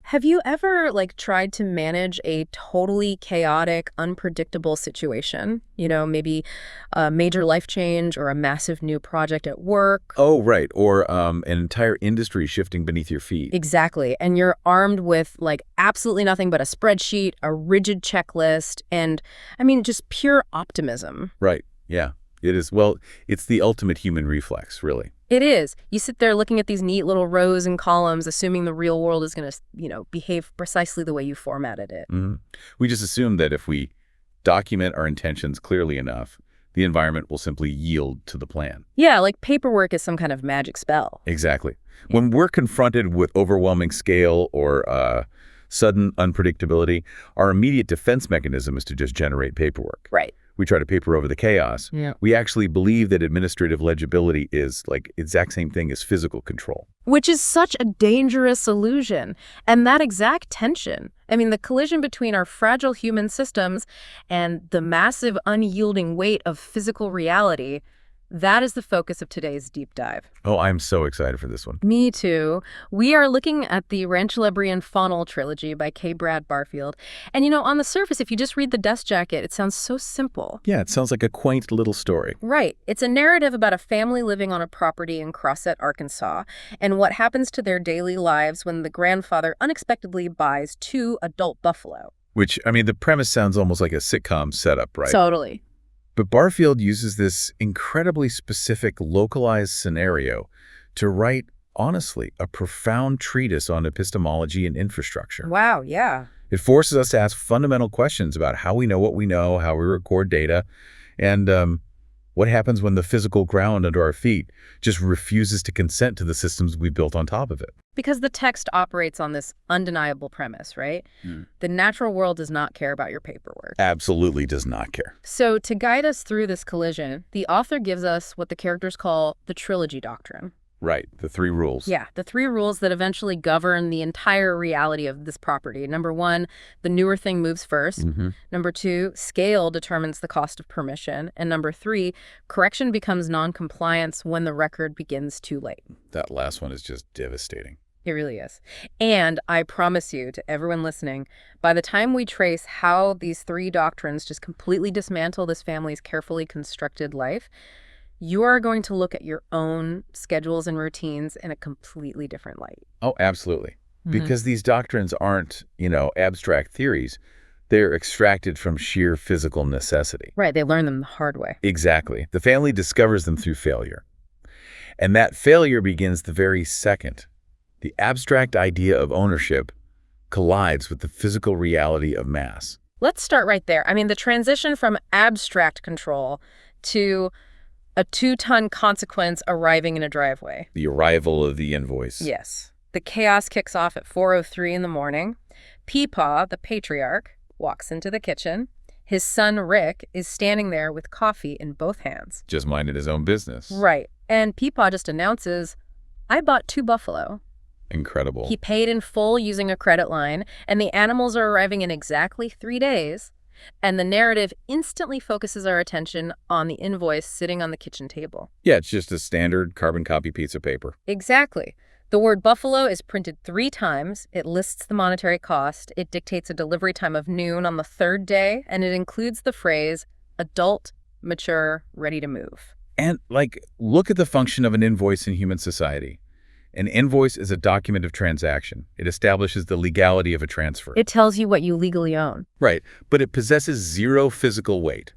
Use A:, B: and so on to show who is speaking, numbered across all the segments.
A: Have you ever, tried to manage a totally chaotic, unpredictable situation? Maybe a major life change or a massive new project at work?
B: Oh, right. Or an entire industry shifting beneath your feet.
A: Exactly. And you're armed with, absolutely nothing but a spreadsheet, a rigid checklist, and, just pure optimism.
B: Right. Yeah, it is. Well, it's the ultimate human reflex, really.
A: It is. You sit there looking at these neat little rows and columns, assuming the real world is going to, behave precisely the way you formatted it.
B: Mm-hmm. We just assume that if we document our intentions clearly enough, the environment will simply yield to the plan.
A: Yeah, like paperwork is some kind of magic spell.
B: Exactly. When we're confronted with overwhelming scale or sudden unpredictability, our immediate defense mechanism is to just generate paperwork.
A: Right.
B: We try to paper over the chaos.
A: Yeah.
B: We actually believe that administrative legibility is exact same thing as physical control.
A: Which is such a dangerous illusion. And that exact tension, the collision between our fragile human systems and the massive unyielding weight of physical reality, that is the focus of today's deep dive.
B: Oh, I'm so excited for this one.
A: Me too. We are looking at the Rancholabrean Faunal Trilogy by K. Brad Barfield. And on the surface, if you just read the dust jacket, it sounds so simple.
B: Yeah, it sounds like a quaint little story.
A: Right. It's a narrative about a family living on a property in Crossett, Arkansas, and what happens to their daily lives when the grandfather unexpectedly buys 2 adult buffalo.
B: Which, the premise sounds almost like a sitcom setup, right?
A: Totally.
B: But Barfield uses this incredibly specific, localized scenario to write, honestly, a profound treatise on epistemology and infrastructure.
A: Wow, yeah.
B: It forces us to ask fundamental questions about how we know what we know, how we record data, and what happens when the physical ground under our feet just refuses to consent to the systems we built on top of it.
A: Because the text operates on this undeniable premise, right? The natural world does not care about your paperwork.
B: Absolutely does not care.
A: So to guide us through this collision, the author gives us what the characters call the trilogy doctrine.
B: Right, the 3 rules.
A: Yeah, the 3 rules that eventually govern the entire reality of this property. Number 1, the newer thing moves first. Number 2, scale determines the cost of permission. And number 3, correction becomes noncompliance when the record begins too late.
B: That last one is just devastating.
A: It really is. And I promise you, to everyone listening, by the time we trace how these 3 doctrines just completely dismantle this family's carefully constructed life, you are going to look at your own schedules and routines in a completely different light.
B: Oh, absolutely. Because these doctrines aren't, abstract theories. They're extracted from sheer physical necessity.
A: Right. They learn them the hard way.
B: Exactly. The family discovers them through failure. And that failure begins the very second the abstract idea of ownership collides with the physical reality of mass.
A: Let's start right there. The transition from abstract control to a 2-ton consequence arriving in a driveway.
B: The arrival of the invoice.
A: Yes. The chaos kicks off at 4:03 in the morning. Peepaw, the patriarch, walks into the kitchen. His son, Rick, is standing there with coffee in both hands.
B: Just minding his own business.
A: Right. And Peepaw just announces, I bought 2 buffalo.
B: Incredible.
A: He paid in full using a credit line, and the animals are arriving in exactly 3 days. And the narrative instantly focuses our attention on the invoice sitting on the kitchen table.
B: Yeah, it's just a standard carbon copy piece of paper.
A: Exactly. The word buffalo is printed 3 times. It lists the monetary cost. It dictates a delivery time of noon on the 3rd day, and it includes the phrase, adult, mature, ready to move.
B: And, look at the function of an invoice in human society. An invoice is a document of transaction. It establishes the legality of a transfer.
A: It tells you what you legally own.
B: Right, but it possesses 0 physical weight.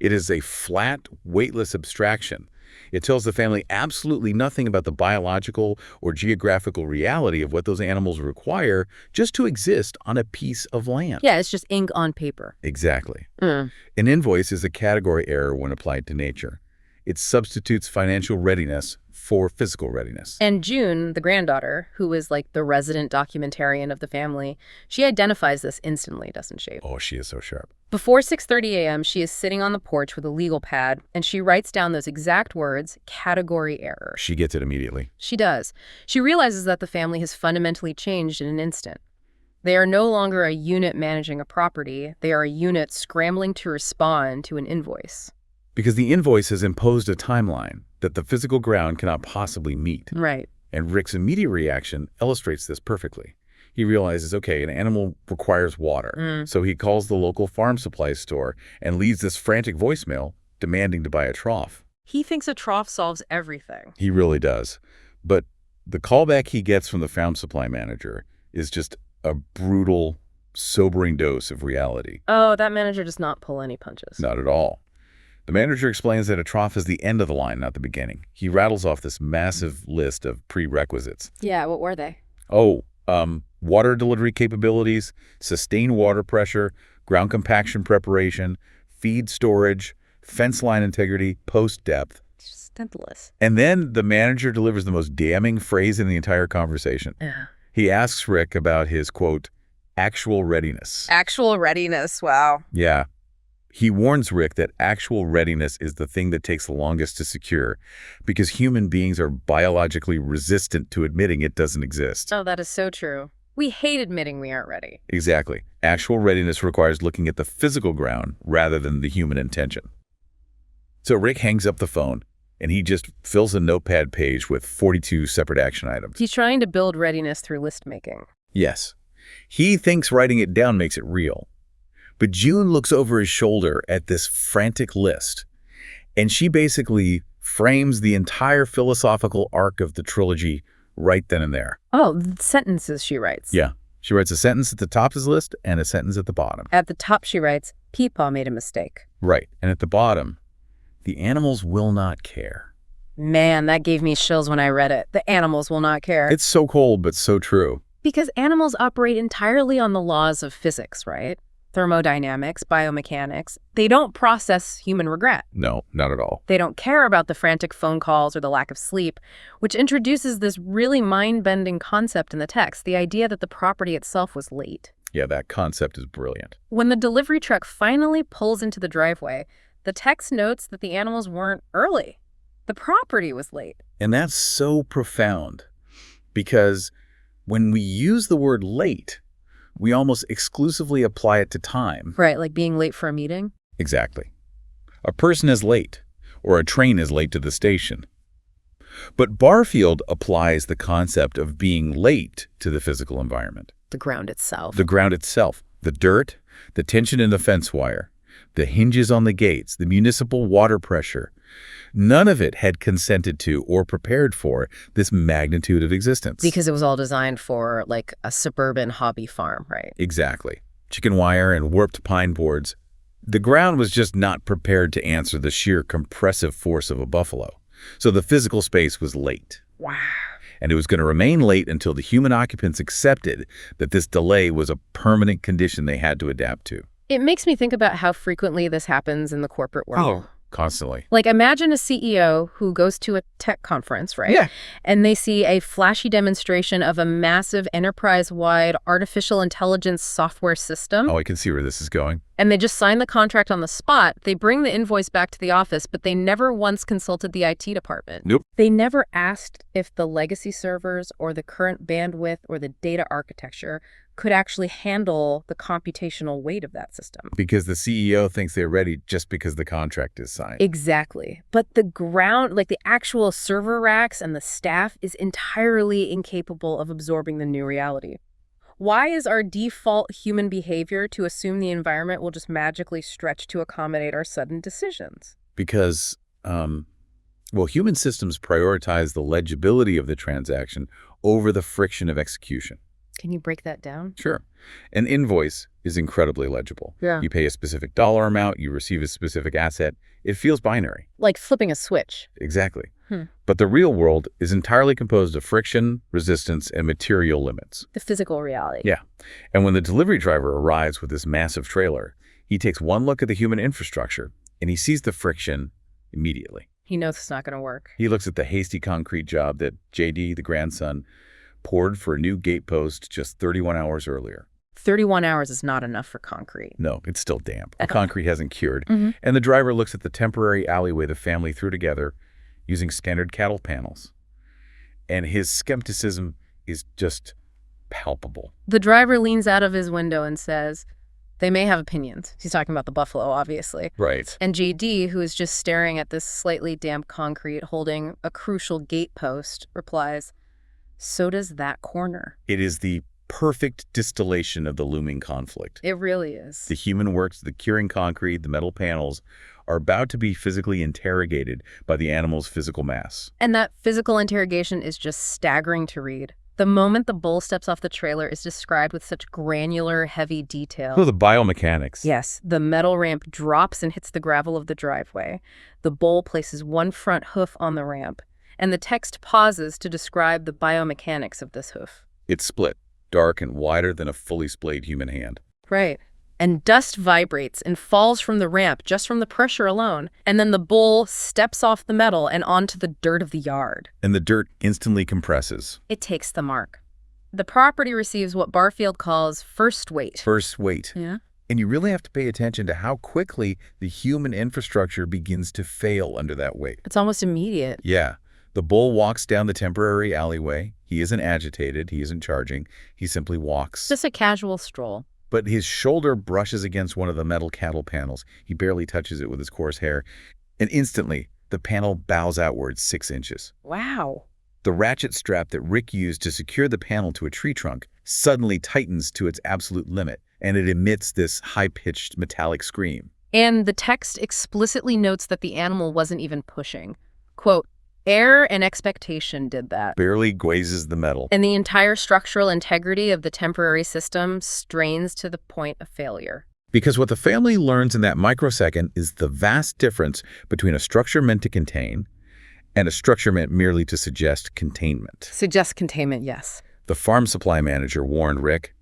B: It is a flat, weightless abstraction. It tells the family absolutely nothing about the biological or geographical reality of what those animals require just to exist on a piece of land.
A: Yeah, it's just ink on paper.
B: Exactly. An invoice is a category error when applied to nature. It substitutes financial readiness for physical readiness.
A: And June, the granddaughter, who is the resident documentarian of the family, she identifies this instantly, doesn't she?
B: Oh, she is so sharp.
A: Before 6:30 a.m., she is sitting on the porch with a legal pad, and she writes down those exact words, category error.
B: She gets it immediately.
A: She does. She realizes that the family has fundamentally changed in an instant. They are no longer a unit managing a property. They are a unit scrambling to respond to an invoice.
B: Because the invoice has imposed a timeline that the physical ground cannot possibly meet.
A: Right.
B: And Rick's immediate reaction illustrates this perfectly. He realizes, okay, an animal requires water. So he calls the local farm supply store and leaves this frantic voicemail demanding to buy a trough.
A: He thinks a trough solves everything.
B: He really does. But the callback he gets from the farm supply manager is just a brutal, sobering dose of reality.
A: Oh, that manager does not pull any punches.
B: Not at all. The manager explains that a trough is the end of the line, not the beginning. He rattles off this massive list of prerequisites.
A: Yeah, what were they?
B: Water delivery capabilities, sustained water pressure, ground compaction preparation, feed storage, fence line integrity, post depth.
A: It's just endless.
B: And then the manager delivers the most damning phrase in the entire conversation.
A: Yeah.
B: He asks Rick about his, quote, actual readiness.
A: Actual readiness, wow.
B: Yeah. He warns Rick that actual readiness is the thing that takes the longest to secure because human beings are biologically resistant to admitting it doesn't exist.
A: Oh, that is so true. We hate admitting we aren't ready.
B: Exactly. Actual readiness requires looking at the physical ground rather than the human intention. So Rick hangs up the phone, and he just fills a notepad page with 42 separate action items.
A: He's trying to build readiness through list making.
B: Yes. He thinks writing it down makes it real. But June looks over his shoulder at this frantic list, and she basically frames the entire philosophical arc of the trilogy right then and there.
A: Oh, the sentences she writes.
B: Yeah. She writes a sentence at the top of his list and a sentence at the bottom.
A: At the top she writes, Peepaw made a mistake.
B: Right. And at the bottom, the animals will not care.
A: Man, that gave me chills when I read it. The animals will not care.
B: It's so cold, but so true.
A: Because animals operate entirely on the laws of physics, right? Thermodynamics, biomechanics. They don't process human regret.
B: No, not at all.
A: They don't care about the frantic phone calls or the lack of sleep, which introduces this really mind-bending concept in the text, the idea that the property itself was late.
B: Yeah, that concept is brilliant.
A: When the delivery truck finally pulls into the driveway, the text notes that the animals weren't early. The property was late.
B: And that's so profound because when we use the word late, we almost exclusively apply it to time.
A: Right, like being late for a meeting?
B: Exactly. A person is late, or a train is late to the station. But Barfield applies the concept of being late to the physical environment.
A: The ground itself.
B: The ground itself, the dirt, the tension in the fence wire, the hinges on the gates, the municipal water pressure. None of it had consented to or prepared for this magnitude of existence.
A: Because it was all designed for, like, a suburban hobby farm, right?
B: Exactly. Chicken wire and warped pine boards. The ground was just not prepared to answer the sheer compressive force of a buffalo. So the physical space was late.
A: Wow.
B: And it was going to remain late until the human occupants accepted that this delay was a permanent condition they had to adapt to.
A: It makes me think about how frequently this happens in the corporate world.
B: Oh, constantly.
A: Like, imagine a CEO who goes to a tech conference, right?
B: Yeah.
A: And they see a flashy demonstration of a massive enterprise-wide artificial intelligence software system.
B: Oh, I can see where this is going.
A: And they just sign the contract on the spot. They bring the invoice back to the office, but they never once consulted the IT department.
B: Nope.
A: They never asked if the legacy servers or the current bandwidth or the data architecture could actually handle the computational weight of that system.
B: Because the CEO thinks they're ready just because the contract is signed.
A: Exactly. But the ground, like the actual server racks and the staff, is entirely incapable of absorbing the new reality. Why is our default human behavior to assume the environment will just magically stretch to accommodate our sudden decisions?
B: Because, human systems prioritize the legibility of the transaction over the friction of execution.
A: Can you break that down?
B: Sure. An invoice is incredibly legible.
A: Yeah.
B: You pay a specific dollar amount, you receive a specific asset. It feels binary.
A: Like flipping a switch.
B: Exactly. But the real world is entirely composed of friction, resistance, and material limits.
A: The physical reality.
B: Yeah. And when the delivery driver arrives with this massive trailer, he takes one look at the human infrastructure, and he sees the friction immediately.
A: He knows it's not going to work.
B: He looks at the hasty concrete job that JD, the grandson, poured for a new gate post just 31 hours earlier.
A: 31 hours is not enough for concrete.
B: No, it's still damp. The concrete hasn't cured.
A: Mm-hmm.
B: And the driver looks at the temporary alleyway the family threw together using standard cattle panels. And his skepticism is just palpable.
A: The driver leans out of his window and says, they may have opinions. He's talking about the buffalo, obviously.
B: Right.
A: And JD, who is just staring at this slightly damp concrete holding a crucial gate post, replies, so does that corner.
B: It is the perfect distillation of the looming conflict.
A: It really is.
B: The human works, the curing concrete, the metal panels are about to be physically interrogated by the animal's physical mass.
A: And that physical interrogation is just staggering to read. The moment the bull steps off the trailer is described with such granular, heavy detail.
B: Oh, the biomechanics.
A: Yes, the metal ramp drops and hits the gravel of the driveway. The bull places one front hoof on the ramp, and the text pauses to describe the biomechanics of this hoof.
B: It's split, dark and wider than a fully splayed human hand.
A: Right. And dust vibrates and falls from the ramp just from the pressure alone. And then the bull steps off the metal and onto the dirt of the yard.
B: And the dirt instantly compresses.
A: It takes the mark. The property receives what Barfield calls first weight.
B: First weight.
A: Yeah.
B: And you really have to pay attention to how quickly the human infrastructure begins to fail under that weight.
A: It's almost immediate.
B: Yeah. The bull walks down the temporary alleyway. He isn't agitated. He isn't charging. He simply walks.
A: Just a casual stroll.
B: But his shoulder brushes against one of the metal cattle panels. He barely touches it with his coarse hair. And instantly, the panel bows outwards 6 inches.
A: Wow.
B: The ratchet strap that Rick used to secure the panel to a tree trunk suddenly tightens to its absolute limit, and it emits this high-pitched metallic scream.
A: And the text explicitly notes that the animal wasn't even pushing. Quote, "Air and expectation did that."
B: Barely grazes the metal.
A: And the entire structural integrity of the temporary system strains to the point of failure.
B: Because what the family learns in that microsecond is the vast difference between a structure meant to contain and a structure meant merely to suggest containment.
A: Suggest containment, yes.
B: The farm supply manager warned Rick,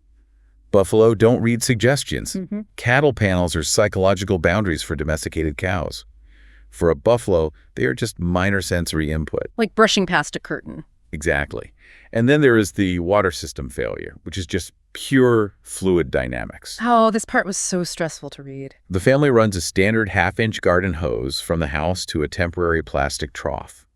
B: "Buffalo don't read suggestions. Cattle panels are psychological boundaries for domesticated cows. For a buffalo, they are just minor sensory input."
A: Like brushing past a curtain.
B: Exactly. And then there is the water system failure, which is just pure fluid dynamics.
A: Oh, this part was so stressful to read.
B: The family runs a standard half-inch garden hose from the house to a temporary plastic trough.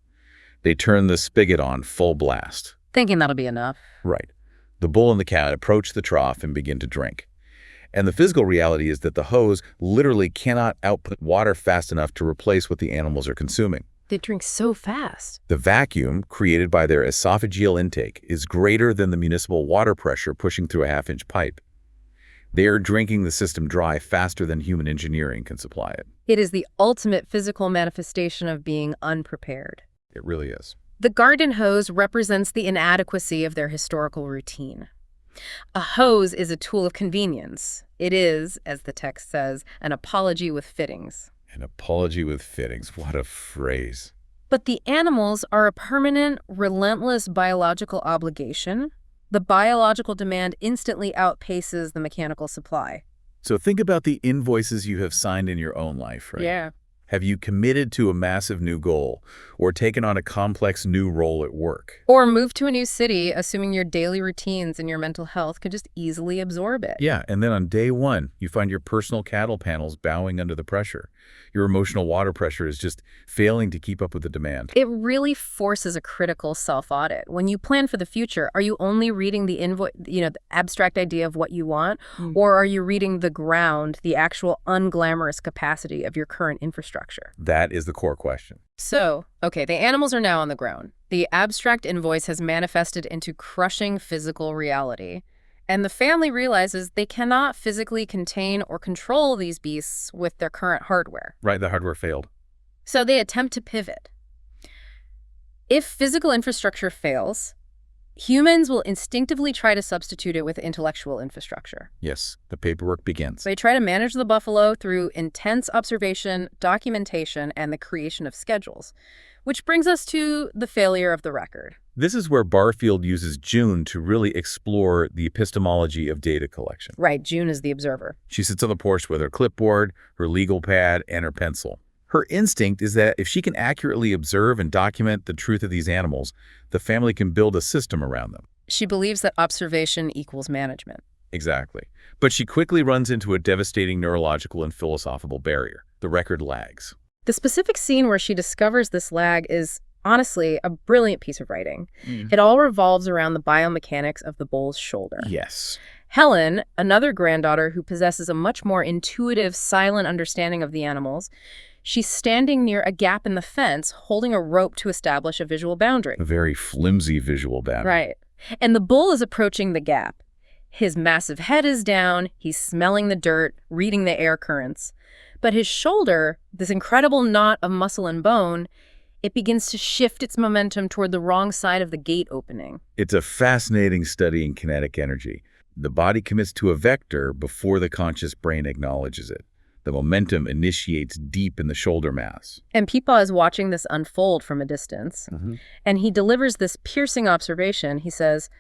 B: They turn the spigot on full blast.
A: Thinking that'll be enough.
B: Right. The bull and the cat approach the trough and begin to drink. And the physical reality is that the hose literally cannot output water fast enough to replace what the animals are consuming.
A: They drink so fast.
B: The vacuum created by their esophageal intake is greater than the municipal water pressure pushing through a half-inch pipe. They are drinking the system dry faster than human engineering can supply it.
A: It is the ultimate physical manifestation of being unprepared.
B: It really is.
A: The garden hose represents the inadequacy of their historical routine. A hose is a tool of convenience. It is, as the text says, an apology with fittings.
B: An apology with fittings. What a phrase.
A: But the animals are a permanent, relentless biological obligation. The biological demand instantly outpaces the mechanical supply.
B: So think about the invoices you have signed in your own life, right?
A: Yeah.
B: Have you committed to a massive new goal or taken on a complex new role at work?
A: Or move to a new city, assuming your daily routines and your mental health could just easily absorb it.
B: Yeah, and then on day one, you find your personal cattle panels bowing under the pressure. Your emotional water pressure is just failing to keep up with the demand.
A: It really forces a critical self-audit. When you plan for the future, are you only reading the the abstract idea of what you want, or are you reading the ground, the actual unglamorous capacity of your current infrastructure?
B: That is the core question.
A: So, okay, the animals are now on the ground. The abstract invoice has manifested into crushing physical reality. And the family realizes they cannot physically contain or control these beasts with their current hardware.
B: Right, the hardware failed.
A: So they attempt to pivot. If physical infrastructure fails, humans will instinctively try to substitute it with intellectual infrastructure.
B: Yes, the paperwork begins.
A: They try to manage the buffalo through intense observation, documentation, and the creation of schedules, which brings us to the failure of the record.
B: This is where Barfield uses June to really explore the epistemology of data collection.
A: Right, June is the observer.
B: She sits on the porch with her clipboard, her legal pad, and her pencil. Her instinct is that if she can accurately observe and document the truth of these animals, the family can build a system around them.
A: She believes that observation equals management.
B: Exactly. But she quickly runs into a devastating neurological and philosophical barrier. The record lags.
A: The specific scene where she discovers this lag is, honestly, a brilliant piece of writing. It all revolves around the biomechanics of the bull's shoulder.
B: Yes.
A: Helen, another granddaughter who possesses a much more intuitive, silent understanding of the animals, she's standing near a gap in the fence, holding a rope to establish a visual boundary.
B: A very flimsy visual boundary.
A: Right. And the bull is approaching the gap. His massive head is down, he's smelling the dirt, reading the air currents. But his shoulder, this incredible knot of muscle and bone, it begins to shift its momentum toward the wrong side of the gate opening.
B: It's a fascinating study in kinetic energy. The body commits to a vector before the conscious brain acknowledges it. The momentum initiates deep in the shoulder mass.
A: And Peepaw is watching this unfold from a distance. And he delivers this piercing observation. He says,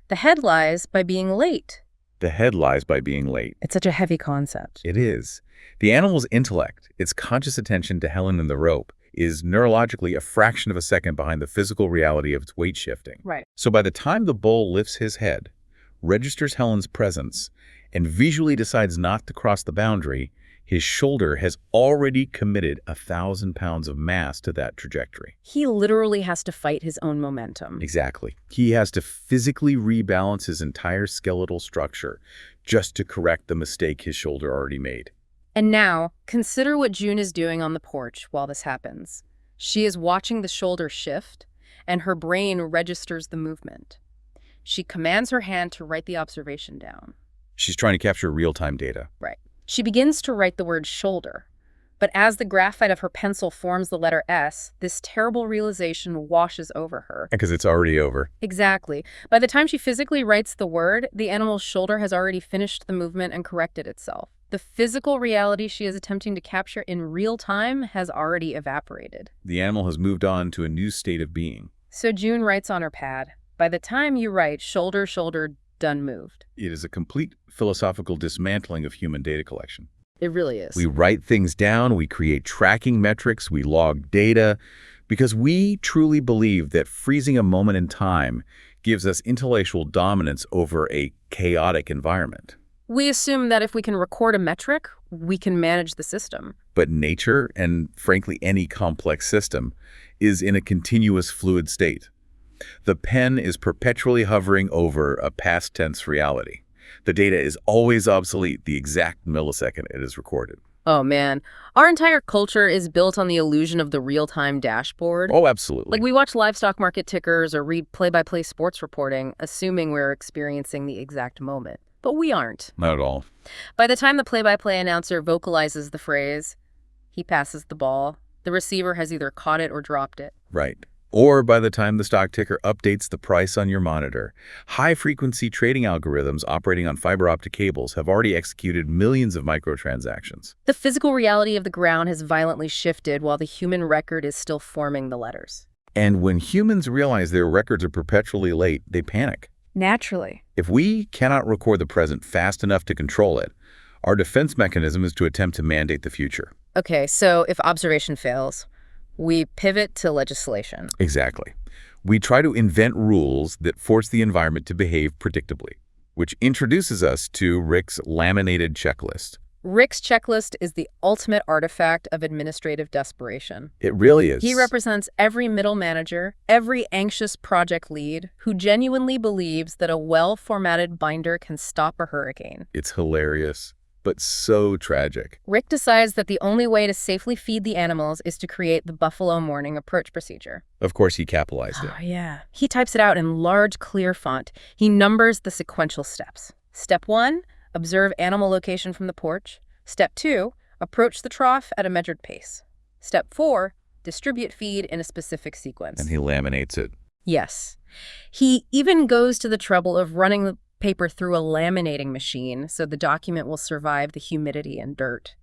A: "The head lies by being late."
B: The head lies by being late.
A: It's such a heavy concept.
B: It is. The animal's intellect, its conscious attention to Helen and the rope, is neurologically a fraction of a second behind the physical reality of its weight shifting.
A: Right.
B: So by the time the bull lifts his head, registers Helen's presence, and visually decides not to cross the boundary, his shoulder has already committed 1,000 pounds of mass to that trajectory.
A: He literally has to fight his own momentum.
B: Exactly. He has to physically rebalance his entire skeletal structure just to correct the mistake his shoulder already made.
A: And now, consider what June is doing on the porch while this happens. She is watching the shoulder shift, and her brain registers the movement. She commands her hand to write the observation down.
B: She's trying to capture real-time data.
A: Right. She begins to write the word shoulder. But as the graphite of her pencil forms the letter S, this terrible realization washes over her.
B: Because it's already over.
A: Exactly. By the time she physically writes the word, the animal's shoulder has already finished the movement and corrected itself. The physical reality she is attempting to capture in real time has already evaporated.
B: The animal has moved on to a new state of being.
A: So June writes on her pad, "By the time you write shoulder, shoulder, done moved."
B: It is a complete philosophical dismantling of human data collection.
A: It really is.
B: We write things down, we create tracking metrics, we log data, because we truly believe that freezing a moment in time gives us intellectual dominance over a chaotic environment.
A: We assume that if we can record a metric, we can manage the system.
B: But nature, and frankly any complex system, is in a continuous fluid state. The pen is perpetually hovering over a past tense reality. The data is always obsolete the exact millisecond it is recorded.
A: Oh man, our entire culture is built on the illusion of the real-time dashboard.
B: Oh, absolutely.
A: Like we watch livestock market tickers or read play-by-play sports reporting, assuming we're experiencing the exact moment. But we aren't.
B: Not at all.
A: By the time the play-by-play announcer vocalizes the phrase, he passes the ball, the receiver has either caught it or dropped it.
B: Right. Or by the time the stock ticker updates the price on your monitor, high-frequency trading algorithms operating on fiber optic cables have already executed millions of microtransactions.
A: The physical reality of the ground has violently shifted while the human record is still forming the letters.
B: And when humans realize their records are perpetually late, they panic.
A: Naturally.
B: If we cannot record the present fast enough to control it, our defense mechanism is to attempt to mandate the future.
A: Okay, so if observation fails, we pivot to legislation.
B: Exactly. We try to invent rules that force the environment to behave predictably, which introduces us to Rick's laminated checklist.
A: Rick's checklist is the ultimate artifact of administrative desperation.
B: It really is.
A: He represents every middle manager, every anxious project lead who genuinely believes that a well-formatted binder can stop a hurricane.
B: It's hilarious, but so tragic.
A: Rick decides that the only way to safely feed the animals is to create the buffalo morning approach procedure.
B: Of course, he capitalized it.
A: Oh, yeah. He types it out in large, clear font. He numbers the sequential steps. Step 1, observe animal location from the porch. Step 2, approach the trough at a measured pace. Step 4, distribute feed in a specific sequence.
B: And he laminates it.
A: Yes. He even goes to the trouble of running the paper through a laminating machine so the document will survive the humidity and dirt.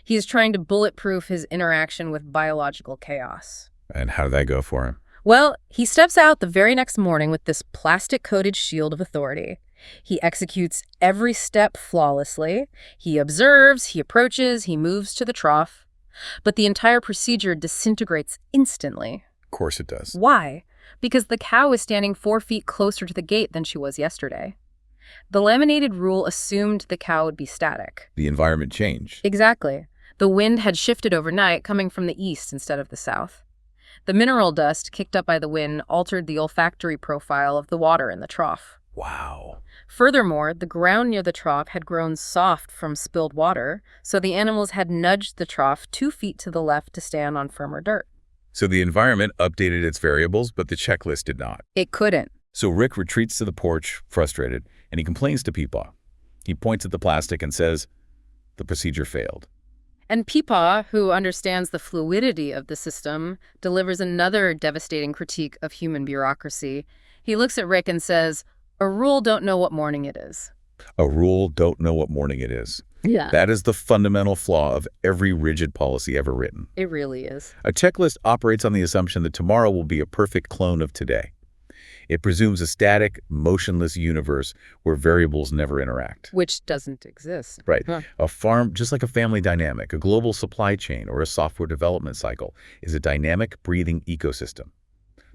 A: He is trying to bulletproof his interaction with biological chaos.
B: And how did that go for him?
A: Well, he steps out the very next morning with this plastic-coated shield of authority. He executes every step flawlessly. He observes, he approaches, he moves to the trough. But the entire procedure disintegrates instantly.
B: Of course it does.
A: Why? Because the cow is standing 4 feet closer to the gate than she was yesterday. The laminated rule assumed the cow would be static.
B: The environment changed.
A: Exactly. The wind had shifted overnight, coming from the east instead of the south. The mineral dust kicked up by the wind altered the olfactory profile of the water in the trough.
B: Wow.
A: Furthermore, the ground near the trough had grown soft from spilled water, so the animals had nudged the trough 2 feet to the left to stand on firmer dirt.
B: So the environment updated its variables, but the checklist did not.
A: It couldn't.
B: So Rick retreats to the porch, frustrated, and he complains to Peepaw. He points at the plastic and says, the procedure failed.
A: And Peepaw, who understands the fluidity of the system, delivers another devastating critique of human bureaucracy. He looks at Rick and says, "A rule don't know what morning it is."
B: A rule don't know what morning it is.
A: Yeah.
B: That is the fundamental flaw of every rigid policy ever written.
A: It really is.
B: A checklist operates on the assumption that tomorrow will be a perfect clone of today. It presumes a static, motionless universe where variables never interact.
A: Which doesn't exist.
B: Right.
A: Huh.
B: A farm, just like a family dynamic, a global supply chain, or a software development cycle, is a dynamic, breathing ecosystem.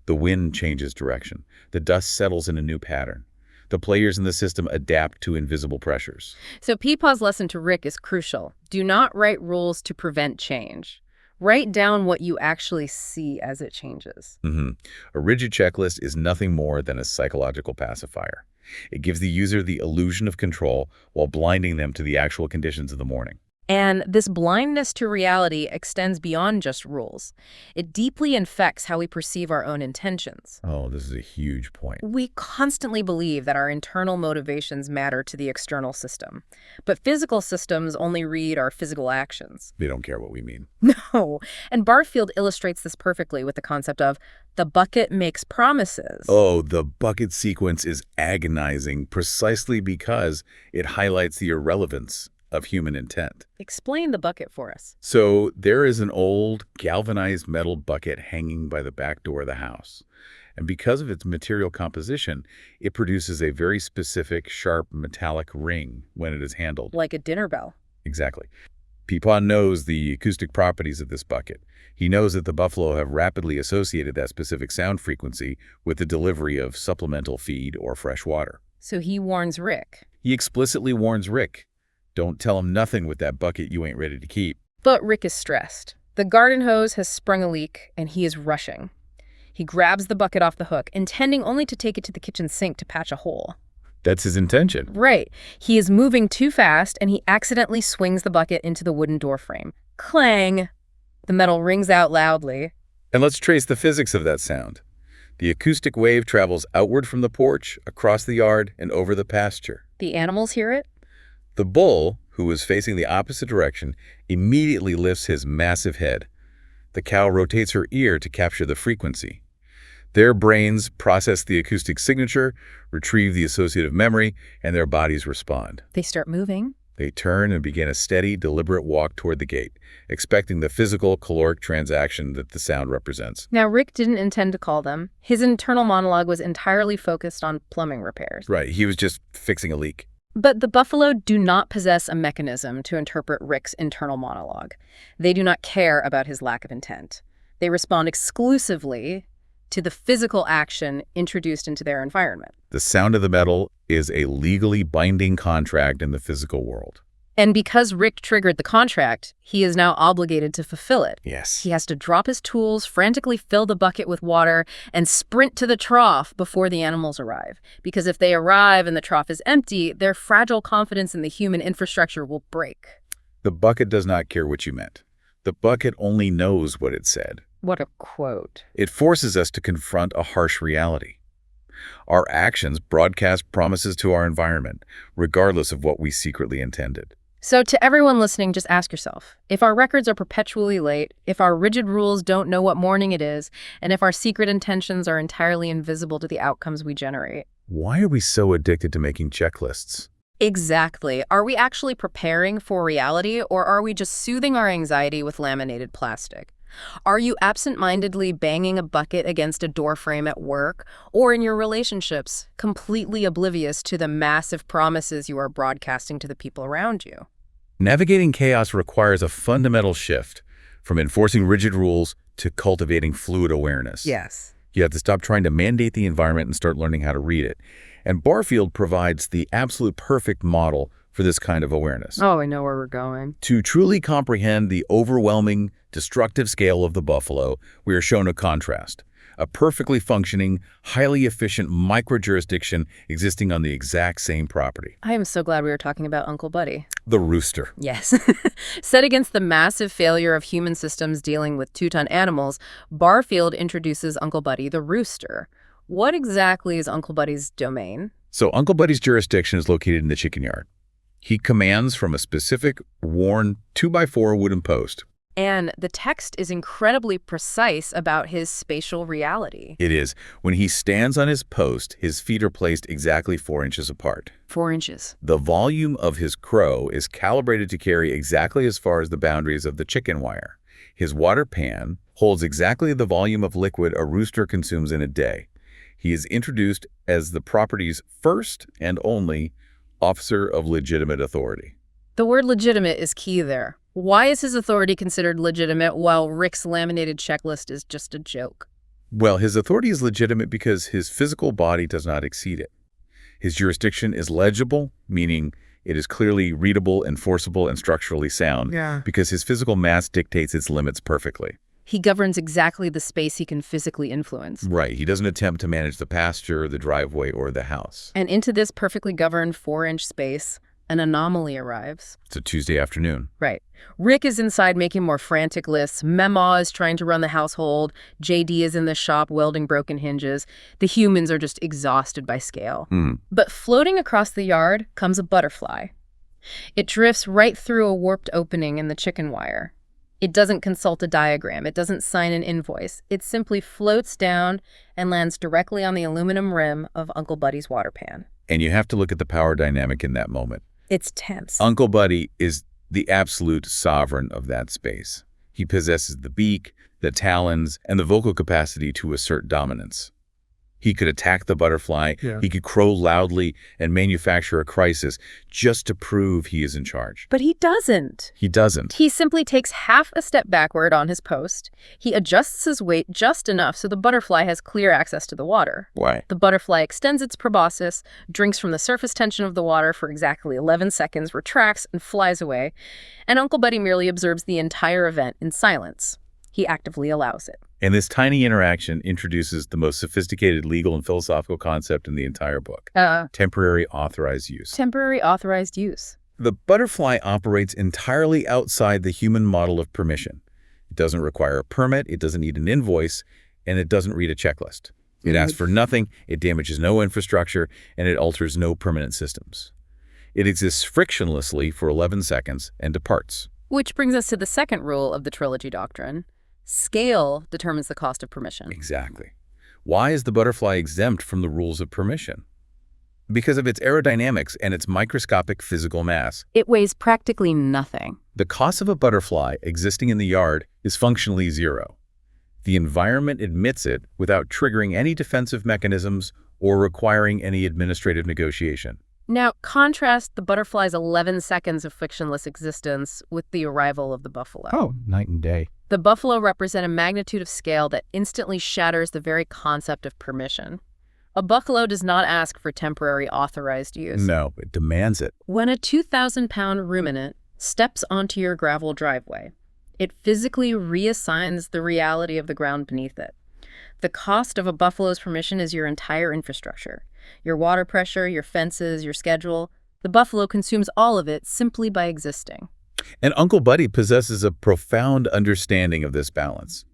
B: The wind changes direction. The dust settles in a new pattern. The players in the system adapt to invisible pressures.
A: So Peepaw's lesson to Rick is crucial. Do not write rules to prevent change. Write down what you actually see as it changes.
B: A rigid checklist is nothing more than a psychological pacifier. It gives the user the illusion of control while blinding them to the actual conditions of the morning.
A: And this blindness to reality extends beyond just rules. It deeply infects how we perceive our own intentions.
B: Oh, this is a huge point.
A: We constantly believe that our internal motivations matter to the external system. But physical systems only read our physical actions.
B: They don't care what we mean.
A: No. And Barfield illustrates this perfectly with the concept of the bucket makes promises.
B: Oh, the bucket sequence is agonizing precisely because it highlights the irrelevance of human intent.
A: Explain the bucket for us.
B: So there is an old galvanized metal bucket hanging by the back door of the house. And because of its material composition, it produces a very specific, sharp, metallic ring when it is handled.
A: Like a dinner bell.
B: Exactly. Peepaw knows the acoustic properties of this bucket. He knows that the buffalo have rapidly associated that specific sound frequency with the delivery of supplemental feed or fresh water.
A: So he warns Rick.
B: He explicitly warns Rick, don't tell him nothing with that bucket you ain't ready to keep.
A: But Rick is stressed. The garden hose has sprung a leak, and he is rushing. He grabs the bucket off the hook, intending only to take it to the kitchen sink to patch a hole.
B: That's his intention.
A: Right. He is moving too fast, and he accidentally swings the bucket into the wooden door frame. Clang! The metal rings out loudly.
B: And let's trace the physics of that sound. The acoustic wave travels outward from the porch, across the yard, and over the pasture.
A: The animals hear it.
B: The bull, who is facing the opposite direction, immediately lifts his massive head. The cow rotates her ear to capture the frequency. Their brains process the acoustic signature, retrieve the associative memory, and their bodies respond.
A: They start moving.
B: They turn and begin a steady, deliberate walk toward the gate, expecting the physical, caloric transaction that the sound represents.
A: Now, Rick didn't intend to call them. His internal monologue was entirely focused on plumbing repairs.
B: Right, he was just fixing a leak.
A: But the buffalo do not possess a mechanism to interpret Rick's internal monologue. They do not care about his lack of intent. They respond exclusively to the physical action introduced into their environment.
B: The sound of the metal is a legally binding contract in the physical world.
A: And because Rick triggered the contract, he is now obligated to fulfill it.
B: Yes.
A: He has to drop his tools, frantically fill the bucket with water, and sprint to the trough before the animals arrive. Because if they arrive and the trough is empty, their fragile confidence in the human infrastructure will break.
B: The bucket does not care what you meant. The bucket only knows what it said.
A: What a quote.
B: It forces us to confront a harsh reality. Our actions broadcast promises to our environment, regardless of what we secretly intended.
A: So to everyone listening, just ask yourself, if our records are perpetually late, if our rigid rules don't know what morning it is, and if our secret intentions are entirely invisible to the outcomes we generate.
B: Why are we so addicted to making checklists?
A: Exactly. Are we actually preparing for reality, or are we just soothing our anxiety with laminated plastic? Are you absent-mindedly banging a bucket against a doorframe at work or in your relationships, completely oblivious to the massive promises you are broadcasting to the people around you?
B: Navigating chaos requires a fundamental shift from enforcing rigid rules to cultivating fluid awareness.
A: Yes.
B: You have to stop trying to mandate the environment and start learning how to read it. And Barfield provides the absolute perfect model for this kind of awareness.
A: Oh, I know where we're going.
B: To truly comprehend the overwhelming, destructive scale of the buffalo, we are shown a contrast. A perfectly functioning, highly efficient micro-jurisdiction existing on the exact same property.
A: I am so glad we were talking about Uncle Buddy.
B: The rooster.
A: Yes. Set against the massive failure of human systems dealing with two-ton animals, Barfield introduces Uncle Buddy, the rooster. What exactly is Uncle Buddy's domain?
B: So Uncle Buddy's jurisdiction is located in the chicken yard. He commands from a specific worn 2x4 wooden post.
A: And the text is incredibly precise about his spatial reality.
B: It is. When he stands on his post, his feet are placed exactly 4 inches apart.
A: 4 inches.
B: The volume of his crow is calibrated to carry exactly as far as the boundaries of the chicken wire. His water pan holds exactly the volume of liquid a rooster consumes in a day. He is introduced as the property's first and only officer of legitimate authority.
A: The word legitimate is key there. Why is his authority considered legitimate while Rick's laminated checklist is just a joke?
B: Well, his authority is legitimate because his physical body does not exceed it. His jurisdiction is legible, meaning it is clearly readable, enforceable, and structurally sound, because his physical mass dictates its limits perfectly.
A: He governs exactly the space he can physically influence.
B: Right. He doesn't attempt to manage the pasture, the driveway, or the house.
A: And into this perfectly governed 4-inch space, an anomaly arrives.
B: It's a Tuesday afternoon.
A: Right. Rick is inside making more frantic lists. Memaw is trying to run the household. JD is in the shop welding broken hinges. The humans are just exhausted by scale. But floating across the yard comes a butterfly. It drifts right through a warped opening in the chicken wire. It doesn't consult a diagram. It doesn't sign an invoice. It simply floats down and lands directly on the aluminum rim of Uncle Buddy's water pan.
B: And you have to look at the power dynamic in that moment.
A: It's tense.
B: Uncle Buddy is the absolute sovereign of that space. He possesses the beak, the talons, and the vocal capacity to assert dominance. He could attack the butterfly, he could crow loudly and manufacture a crisis just to prove he is in charge.
A: But he doesn't.
B: He doesn't.
A: He simply takes half a step backward on his post. He adjusts his weight just enough so the butterfly has clear access to the water.
B: Why?
A: The butterfly extends its proboscis, drinks from the surface tension of the water for exactly 11 seconds, retracts, and flies away. And Uncle Buddy merely observes the entire event in silence. He actively allows it.
B: And this tiny interaction introduces the most sophisticated legal and philosophical concept in the entire book. Temporary authorized use.
A: Temporary authorized use.
B: The butterfly operates entirely outside the human model of permission. It doesn't require a permit, it doesn't need an invoice, and it doesn't read a checklist. It asks for nothing, it damages no infrastructure, and it alters no permanent systems. It exists frictionlessly for 11 seconds and departs.
A: Which brings us to the second rule of the Trilogy doctrine. Scale determines the cost of permission.
B: Exactly. Why is the butterfly exempt from the rules of permission? Because of its aerodynamics and its microscopic physical mass.
A: It weighs practically nothing.
B: The cost of a butterfly existing in the yard is functionally zero. The environment admits it without triggering any defensive mechanisms or requiring any administrative negotiation.
A: Now, contrast the butterfly's 11 seconds of fictionless existence with the arrival of the buffalo.
B: Oh, night and day.
A: The buffalo represent a magnitude of scale that instantly shatters the very concept of permission. A buffalo does not ask for temporary authorized use.
B: No, it demands it.
A: When a 2,000-pound ruminant steps onto your gravel driveway, it physically reassigns the reality of the ground beneath it. The cost of a buffalo's permission is your entire infrastructure. Your water pressure, your fences, your schedule. The buffalo consumes all of it simply by existing.
B: And Uncle Buddy possesses a profound understanding of this balance.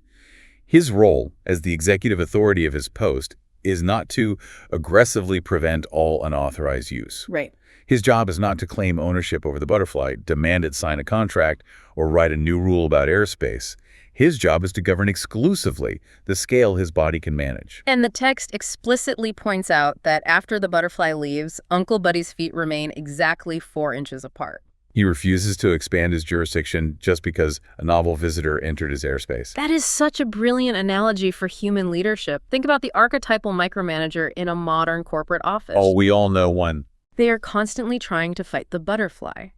B: His role as the executive authority of his post is not to aggressively prevent all unauthorized use.
A: Right.
B: His job is not to claim ownership over the butterfly, demand it sign a contract, or write a new rule about airspace. His job is to govern exclusively the scale his body can manage.
A: And the text explicitly points out that after the butterfly leaves, Uncle Buddy's feet remain exactly 4 inches apart.
B: He refuses to expand his jurisdiction just because a novel visitor entered his airspace.
A: That is such a brilliant analogy for human leadership. Think about the archetypal micromanager in a modern corporate office.
B: Oh, we all know one.
A: They are constantly trying to fight the butterfly.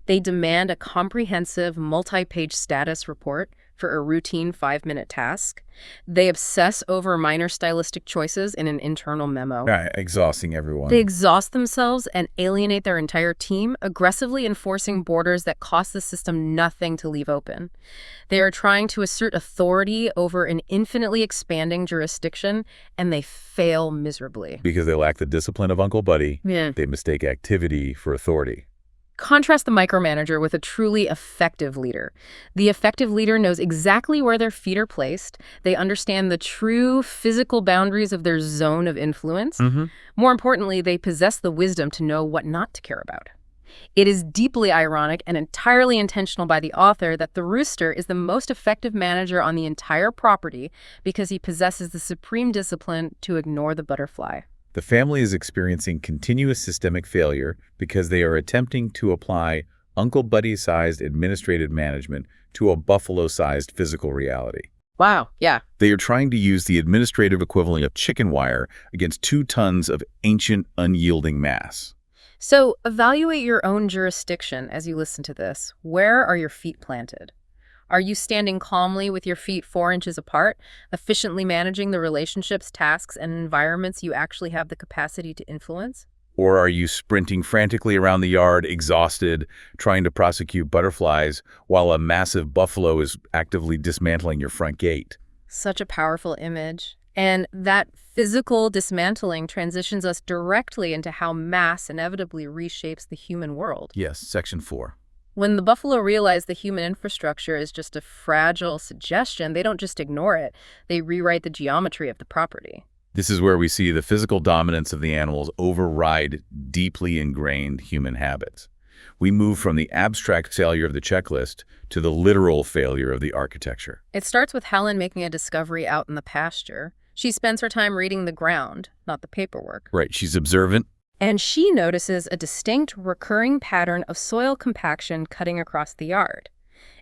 A: They demand a comprehensive, multi-page status report for a routine 5-minute task. They obsess over minor stylistic choices in an internal memo.
B: Exhausting everyone.
A: They exhaust themselves and alienate their entire team, aggressively enforcing borders that cost the system nothing to leave open. They are trying to assert authority over an infinitely expanding jurisdiction, and they fail miserably.
B: Because they lack the discipline of Uncle Buddy,
A: Yeah.
B: they mistake activity for authority.
A: Contrast the micromanager with a truly effective leader. The effective leader knows exactly where their feet are placed. They understand the true physical boundaries of their zone of influence. More importantly, they possess the wisdom to know what not to care about. It is deeply ironic and entirely intentional by the author that the rooster is the most effective manager on the entire property because he possesses the supreme discipline to ignore the butterfly.
B: The family is experiencing continuous systemic failure because they are attempting to apply Uncle Buddy-sized administrative management to a buffalo-sized physical reality.
A: Wow, yeah.
B: They are trying to use the administrative equivalent of chicken wire against 2 tons of ancient, unyielding mass.
A: So evaluate your own jurisdiction as you listen to this. Where are your feet planted? Are you standing calmly with your feet 4 inches apart, efficiently managing the relationships, tasks, and environments you actually have the capacity to influence?
B: Or are you sprinting frantically around the yard, exhausted, trying to prosecute butterflies while a massive buffalo is actively dismantling your front gate?
A: Such a powerful image. And that physical dismantling transitions us directly into how mass inevitably reshapes the human world.
B: Yes, section 4.
A: When the buffalo realize the human infrastructure is just a fragile suggestion, they don't just ignore it, they rewrite the geometry of the property.
B: This is where we see the physical dominance of the animals override deeply ingrained human habits. We move from the abstract failure of the checklist to the literal failure of the architecture.
A: It starts with Helen making a discovery out in the pasture. She spends her time reading the ground, not the paperwork.
B: Right, she's observant.
A: And she notices a distinct recurring pattern of soil compaction cutting across the yard.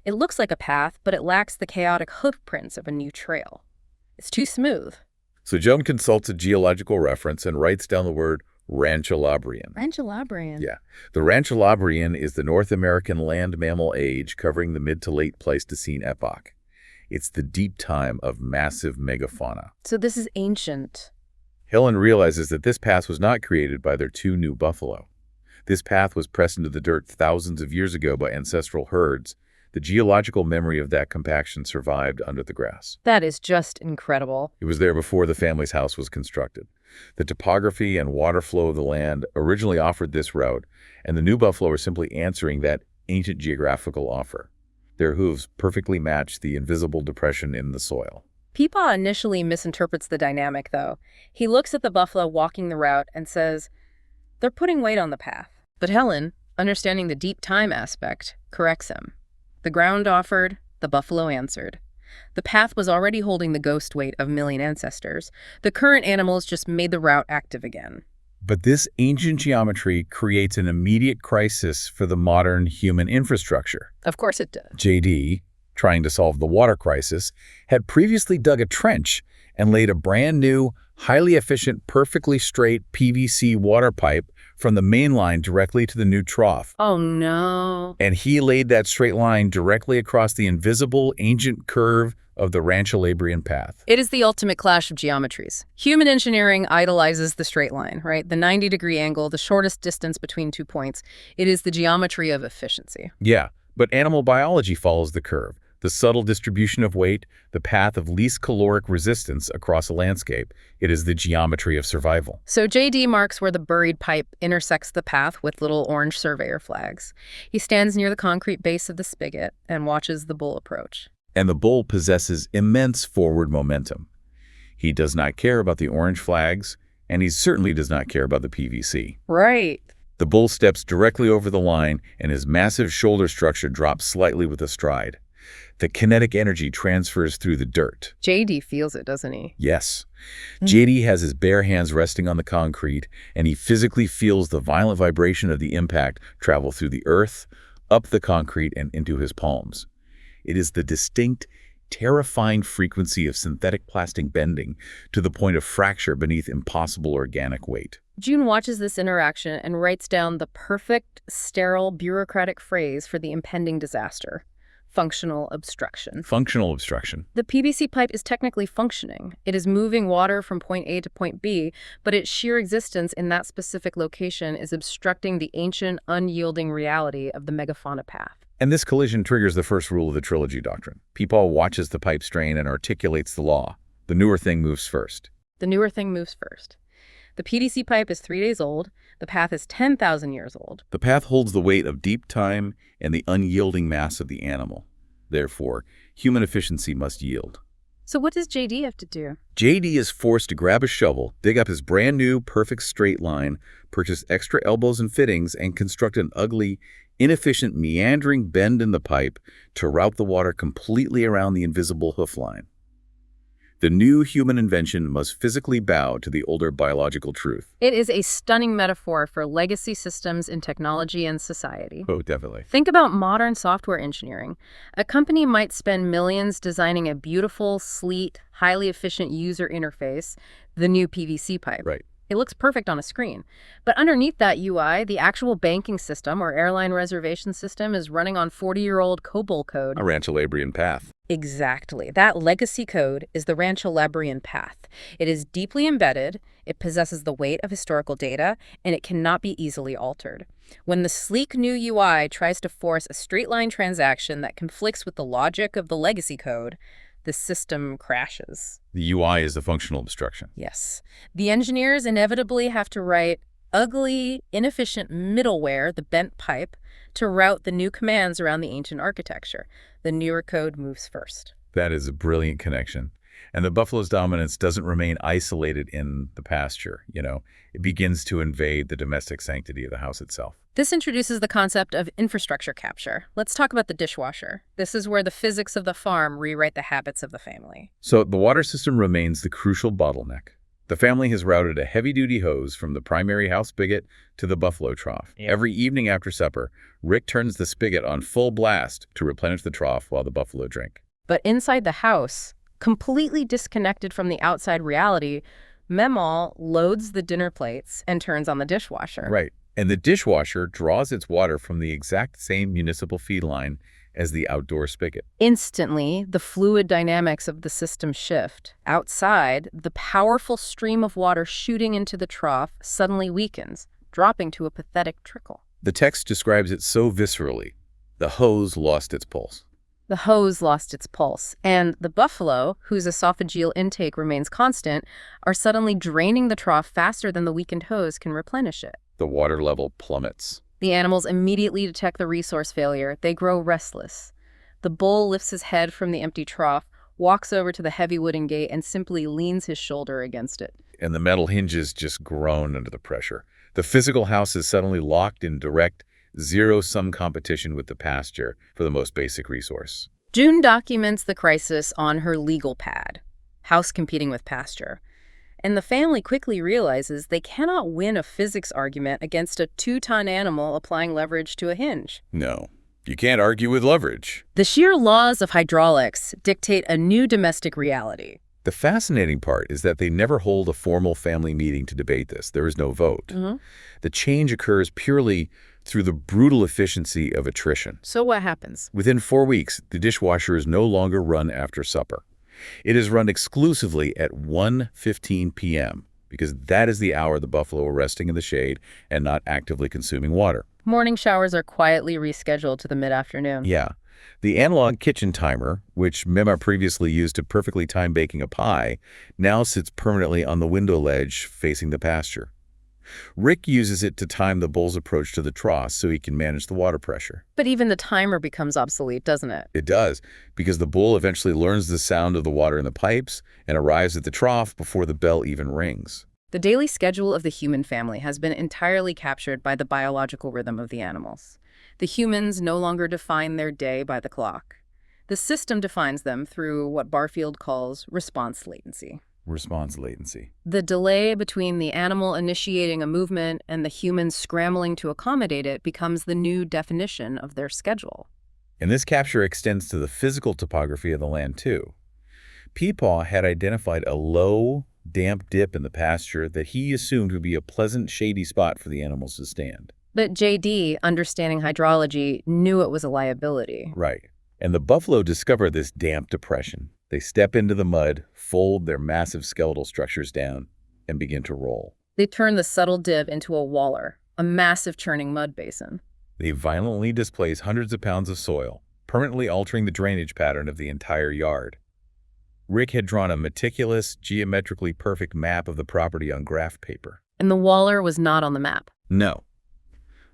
A: It looks like a path, but it lacks the chaotic hoof prints of a new trail. It's too smooth.
B: So Joan consults a geological reference and writes down the word Rancholabrean.
A: Rancholabrean.
B: Yeah. The Rancholabrean is the North American land mammal age covering the mid to late Pleistocene epoch. It's the deep time of massive megafauna.
A: So this is ancient.
B: Helen realizes that this path was not created by their 2 new buffalo. This path was pressed into the dirt thousands of years ago by ancestral herds. The geological memory of that compaction survived under the grass.
A: That is just incredible.
B: It was there before the family's house was constructed. The topography and water flow of the land originally offered this route, and the new buffalo are simply answering that ancient geographical offer. Their hooves perfectly match the invisible depression in the soil.
A: Peepaw initially misinterprets the dynamic, though. He looks at the buffalo walking the route and says, "They're putting weight on the path." But Helen, understanding the deep time aspect, corrects him. The ground offered, the buffalo answered. The path was already holding the ghost weight of 1,000,000 ancestors. The current animals just made the route active again.
B: But this ancient geometry creates an immediate crisis for the modern human infrastructure.
A: Of course it does.
B: JD, trying to solve the water crisis, had previously dug a trench and laid a brand new, highly efficient, perfectly straight PVC water pipe from the main line directly to the new trough.
A: Oh no.
B: And he laid that straight line directly across the invisible ancient curve of the Rancholabrean path.
A: It is the ultimate clash of geometries. Human engineering idolizes the straight line, right? The 90-degree angle, the shortest distance between 2 points. It is the geometry of efficiency.
B: Yeah, but animal biology follows the curve. The subtle distribution of weight, the path of least caloric resistance across a landscape. It is the geometry of survival.
A: So JD marks where the buried pipe intersects the path with little orange surveyor flags. He stands near the concrete base of the spigot and watches the bull approach.
B: And the bull possesses immense forward momentum. He does not care about the orange flags, and he certainly does not care about the PVC.
A: Right.
B: The bull steps directly over the line, and his massive shoulder structure drops slightly with a stride. The kinetic energy transfers through the dirt.
A: JD feels it, doesn't he?
B: Yes. JD has his bare hands resting on the concrete, and he physically feels the violent vibration of the impact travel through the earth, up the concrete, and into his palms. It is the distinct, terrifying frequency of synthetic plastic bending to the point of fracture beneath impossible organic weight.
A: June watches this interaction and writes down the perfect, sterile, bureaucratic phrase for the impending disaster. Functional obstruction.
B: Functional obstruction.
A: The PVC pipe is technically functioning. It is moving water from point A to point B, but its sheer existence in that specific location is obstructing the ancient, unyielding reality of the megafauna path.
B: And this collision triggers the first rule of the trilogy doctrine. Peepaw watches the pipe strain and articulates the law. The newer thing moves first.
A: The newer thing moves first. The PVC pipe is 3 days old. The path is 10,000 years old.
B: The path holds the weight of deep time and the unyielding mass of the animal. Therefore, human efficiency must yield.
A: So what does JD have to do?
B: JD is forced to grab a shovel, dig up his brand new perfect straight line, purchase extra elbows and fittings, and construct an ugly, inefficient, meandering bend in the pipe to route the water completely around the invisible hoof line. The new human invention must physically bow to the older biological truth.
A: It is a stunning metaphor for legacy systems in technology and society.
B: Oh, definitely.
A: Think about modern software engineering. A company might spend millions designing a beautiful, sleek, highly efficient user interface, the new PVC pipe.
B: Right.
A: It looks perfect on a screen. But underneath that UI, the actual banking system or airline reservation system is running on 40-year-old COBOL code.
B: A Rancholabrean path.
A: Exactly. That legacy code is the Rancholabrean path. It is deeply embedded, it possesses the weight of historical data, and it cannot be easily altered. When the sleek new UI tries to force a straight-line transaction that conflicts with the logic of the legacy code, the system crashes.
B: The UI is the functional obstruction.
A: Yes. The engineers inevitably have to write ugly, inefficient middleware, the bent pipe, to route the new commands around the ancient architecture. The newer code moves first.
B: That is a brilliant connection. And the buffalo's dominance doesn't remain isolated in the pasture, It begins to invade the domestic sanctity of the house itself.
A: This introduces the concept of infrastructure capture. Let's talk about the dishwasher. This is where the physics of the farm rewrite the habits of the family.
B: So the water system remains the crucial bottleneck. The family has routed a heavy-duty hose from the primary house spigot to the buffalo trough.
C: Yep.
B: Every evening after supper, Rick turns the spigot on full blast to replenish the trough while the buffalo drink.
A: But inside the house, completely disconnected from the outside reality, Memal loads the dinner plates and turns on the dishwasher.
B: Right. And the dishwasher draws its water from the exact same municipal feed line as the outdoor spigot.
A: Instantly, the fluid dynamics of the system shift. Outside, the powerful stream of water shooting into the trough suddenly weakens, dropping to a pathetic trickle.
B: The text describes it so viscerally. The hose lost its pulse.
A: The hose lost its pulse, and the buffalo, whose esophageal intake remains constant, are suddenly draining the trough faster than the weakened hose can replenish it.
B: The water level plummets.
A: The animals immediately detect the resource failure. They grow restless. The bull lifts his head from the empty trough, walks over to the heavy wooden gate, and simply leans his shoulder against it.
B: And the metal hinges just groan under the pressure. The physical house is suddenly locked in direct, zero-sum competition with the pasture for the most basic resource.
A: June documents the crisis on her legal pad, house competing with pasture. And the family quickly realizes they cannot win a physics argument against a 2-ton animal applying leverage to a hinge.
B: No, you can't argue with leverage.
A: The sheer laws of hydraulics dictate a new domestic reality.
B: The fascinating part is that they never hold a formal family meeting to debate this. There is no vote. The change occurs purely through the brutal efficiency of attrition.
A: So what happens?
B: Within 4 weeks, the dishwasher is no longer run after supper. It is run exclusively at 1:15 p.m. because that is the hour the buffalo are resting in the shade and not actively consuming water.
A: Morning showers are quietly rescheduled to the mid-afternoon.
B: Yeah. The analog kitchen timer, which Mema previously used to perfectly time baking a pie, now sits permanently on the window ledge facing the pasture. Rick uses it to time the bull's approach to the trough so he can manage the water pressure.
A: But even the timer becomes obsolete, doesn't it?
B: It does, because the bull eventually learns the sound of the water in the pipes and arrives at the trough before the bell even rings.
A: The daily schedule of the human family has been entirely captured by the biological rhythm of the animals. The humans no longer define their day by the clock. The system defines them through what Barfield calls response latency.
B: Response latency.
A: The delay between the animal initiating a movement and the human scrambling to accommodate it becomes the new definition of their schedule.
B: And this capture extends to the physical topography of the land, too. Peepaw had identified a low, damp dip in the pasture that he assumed would be a pleasant, shady spot for the animals to stand.
A: But JD, understanding hydrology, knew it was a liability.
B: Right. And the buffalo discover this damp depression. They step into the mud, fold their massive skeletal structures down, and begin to roll.
A: They turn the subtle dip into a waller, a massive churning mud basin.
B: They violently displace hundreds of pounds of soil, permanently altering the drainage pattern of the entire yard. Rick had drawn a meticulous, geometrically perfect map of the property on graph paper.
A: And the Waller was not on the map.
B: No.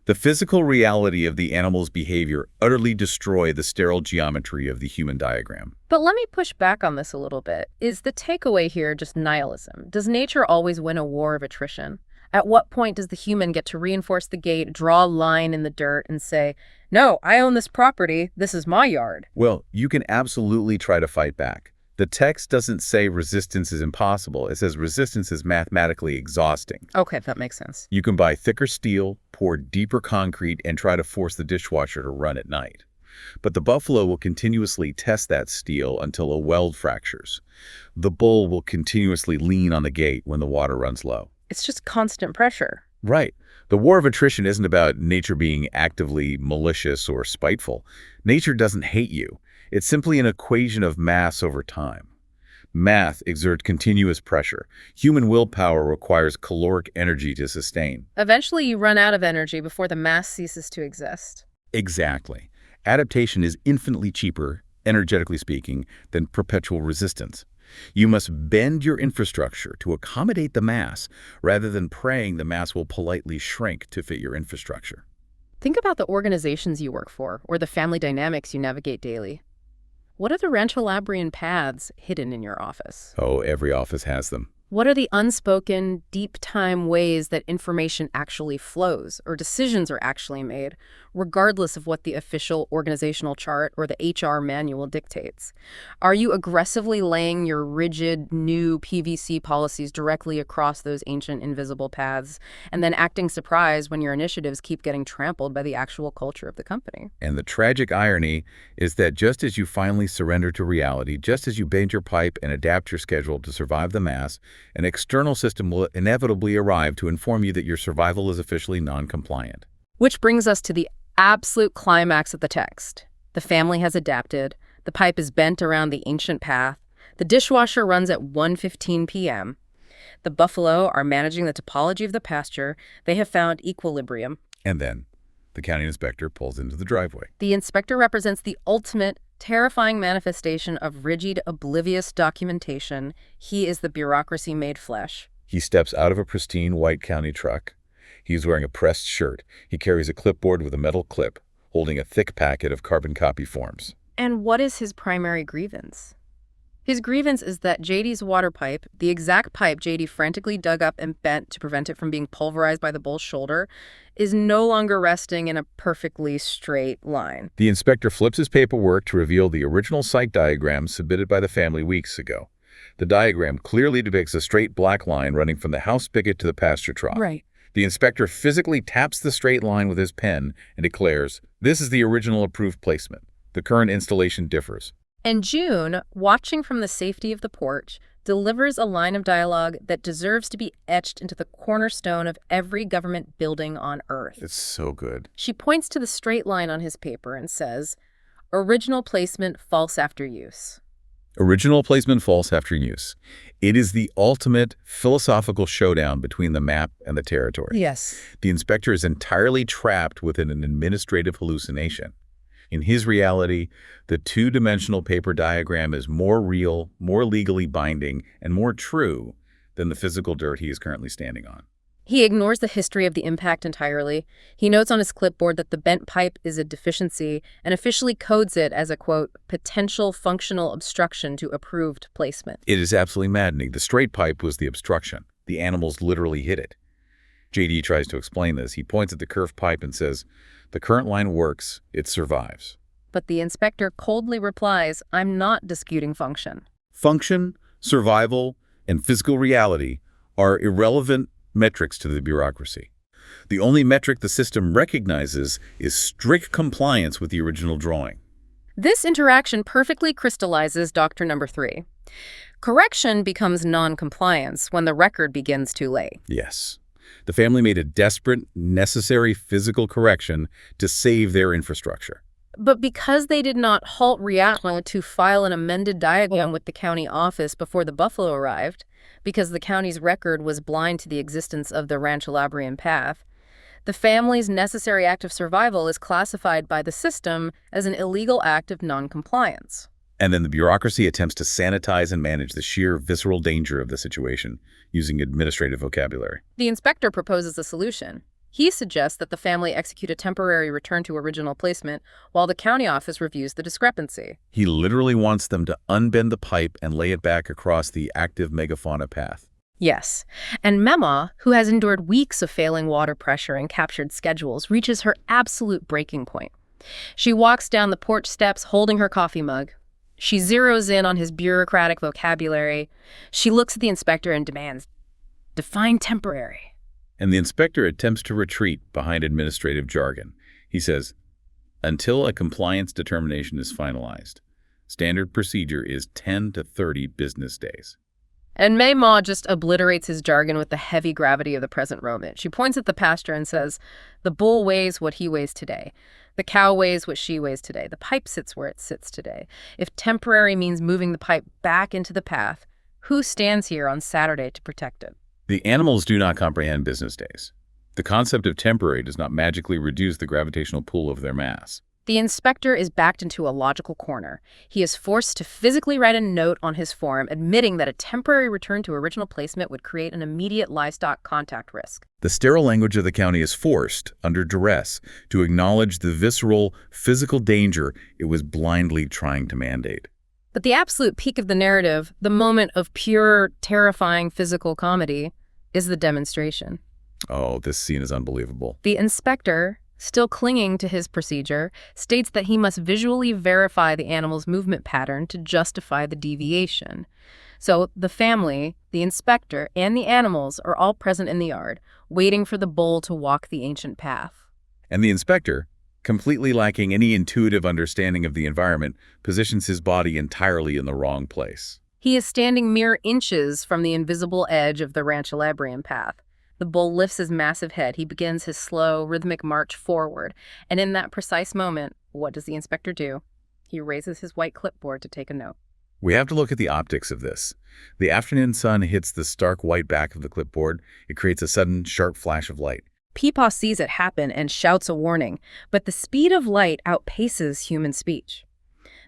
B: The physical reality of the animal's behavior utterly destroyed the sterile geometry of the human diagram.
A: But let me push back on this a little bit. Is the takeaway here just nihilism? Does nature always win a war of attrition? At what point does the human get to reinforce the gate, draw a line in the dirt, and say, no, I own this property, this is my yard?
B: Well, you can absolutely try to fight back. The text doesn't say resistance is impossible. It says resistance is mathematically exhausting.
A: Okay, that makes sense.
B: You can buy thicker steel, pour deeper concrete, and try to force the dishwasher to run at night. But the buffalo will continuously test that steel until a weld fractures. The bull will continuously lean on the gate when the water runs low.
A: It's just constant pressure.
B: Right. The war of attrition isn't about nature being actively malicious or spiteful. Nature doesn't hate you. It's simply an equation of mass over time. Math exerts continuous pressure. Human willpower requires caloric energy to sustain.
A: Eventually, you run out of energy before the mass ceases to exist.
B: Exactly. Adaptation is infinitely cheaper, energetically speaking, than perpetual resistance. You must bend your infrastructure to accommodate the mass rather than praying the mass will politely shrink to fit your infrastructure.
A: Think about the organizations you work for or the family dynamics you navigate daily. What are the Rancholabrean paths hidden in your office?
B: Oh, every office has them.
A: What are the unspoken, deep-time ways that information actually flows or decisions are actually made, regardless of what the official organizational chart or the HR manual dictates? Are you aggressively laying your rigid, new PVC policies directly across those ancient, invisible paths, and then acting surprised when your initiatives keep getting trampled by the actual culture of the company?
B: And the tragic irony is that just as you finally surrender to reality, just as you bend your pipe and adapt your schedule to survive the mass, an external system will inevitably arrive to inform you that your survival is officially non-compliant.
A: Which brings us to the absolute climax of the text. The family has adapted, the pipe is bent around the ancient path, the dishwasher runs at 1:15 p.m., the buffalo are managing the topology of the pasture, they have found equilibrium.
B: And then the county inspector pulls into the driveway.
A: The inspector represents the ultimate, terrifying manifestation of rigid, oblivious documentation. He is the bureaucracy made flesh.
B: He steps out of a pristine white county truck. He's wearing a pressed shirt. He carries a clipboard with a metal clip, holding a thick packet of carbon copy forms.
A: And what is his primary grievance? His grievance is that JD's water pipe, the exact pipe JD frantically dug up and bent to prevent it from being pulverized by the bull's shoulder, is no longer resting in a perfectly straight line.
B: The inspector flips his paperwork to reveal the original site diagram submitted by the family weeks ago. The diagram clearly depicts a straight black line running from the house spigot to the pasture trough.
A: Right.
B: The inspector physically taps the straight line with his pen and declares, "This is the original approved placement. The current installation differs."
A: And June, watching from the safety of the porch, delivers a line of dialogue that deserves to be etched into the cornerstone of every government building on Earth.
B: It's so good.
A: She points to the straight line on his paper and says, "Original placement false after use."
B: Original placement false after use. It is the ultimate philosophical showdown between the map and the territory.
A: Yes.
B: The inspector is entirely trapped within an administrative hallucination. In his reality, the two-dimensional paper diagram is more real, more legally binding, and more true than the physical dirt he is currently standing on.
A: He ignores the history of the impact entirely. He notes on his clipboard that the bent pipe is a deficiency and officially codes it as a, quote, potential functional obstruction to approved placement.
B: It is absolutely maddening. The straight pipe was the obstruction. The animals literally hit it. JD tries to explain this. He points at the curved pipe and says, "The current line works. It survives."
A: But the inspector coldly replies, "I'm not disputing function."
B: Function, survival, and physical reality are irrelevant metrics to the bureaucracy. The only metric the system recognizes is strict compliance with the original drawing.
A: This interaction perfectly crystallizes doctrine number 3. Correction becomes non-compliance when the record begins too late.
B: Yes. The family made a desperate, necessary physical correction to save their infrastructure.
A: But because they did not halt reality to file an amended diagram with the county office before the buffalo arrived, because the county's record was blind to the existence of the Rancholabrean path, the family's necessary act of survival is classified by the system as an illegal act of noncompliance.
B: And then the bureaucracy attempts to sanitize and manage the sheer visceral danger of the situation using administrative vocabulary.
A: The inspector proposes a solution. He suggests that the family execute a temporary return to original placement while the county office reviews the discrepancy.
B: He literally wants them to unbend the pipe and lay it back across the active megafauna path.
A: Yes, and Mema, who has endured weeks of failing water pressure and captured schedules, reaches her absolute breaking point. She walks down the porch steps holding her coffee mug. She zeroes in on his bureaucratic vocabulary. She looks at the inspector and demands, "Define temporary."
B: And the inspector attempts to retreat behind administrative jargon. He says, until a compliance determination is finalized, standard procedure is 10 to 30 business days.
A: And Mema just obliterates his jargon with the heavy gravity of the present moment. She points at the pasture and says, "The bull weighs what he weighs today. The cow weighs what she weighs today. The pipe sits where it sits today. If temporary means moving the pipe back into the path, who stands here on Saturday to protect it?"
B: The animals do not comprehend business days. The concept of temporary does not magically reduce the gravitational pull of their mass.
A: The inspector is backed into a logical corner. He is forced to physically write a note on his form admitting that a temporary return to original placement would create an immediate livestock contact risk.
B: The sterile language of the county is forced, under duress, to acknowledge the visceral, physical danger it was blindly trying to mandate.
A: But the absolute peak of the narrative, the moment of pure, terrifying physical comedy, is the demonstration.
B: Oh, this scene is unbelievable.
A: The inspector, still clinging to his procedure, states that he must visually verify the animal's movement pattern to justify the deviation. So the family, the inspector, and the animals are all present in the yard, waiting for the bull to walk the ancient path.
B: And the inspector, completely lacking any intuitive understanding of the environment, positions his body entirely in the wrong place.
A: He is standing mere inches from the invisible edge of the Rancholabrean path. The bull lifts his massive head. He begins his slow, rhythmic march forward. And in that precise moment, what does the inspector do? He raises his white clipboard to take a note.
B: We have to look at the optics of this. The afternoon sun hits the stark white back of the clipboard. It creates a sudden, sharp flash of light.
A: Peepaw sees it happen and shouts a warning, but the speed of light outpaces human speech.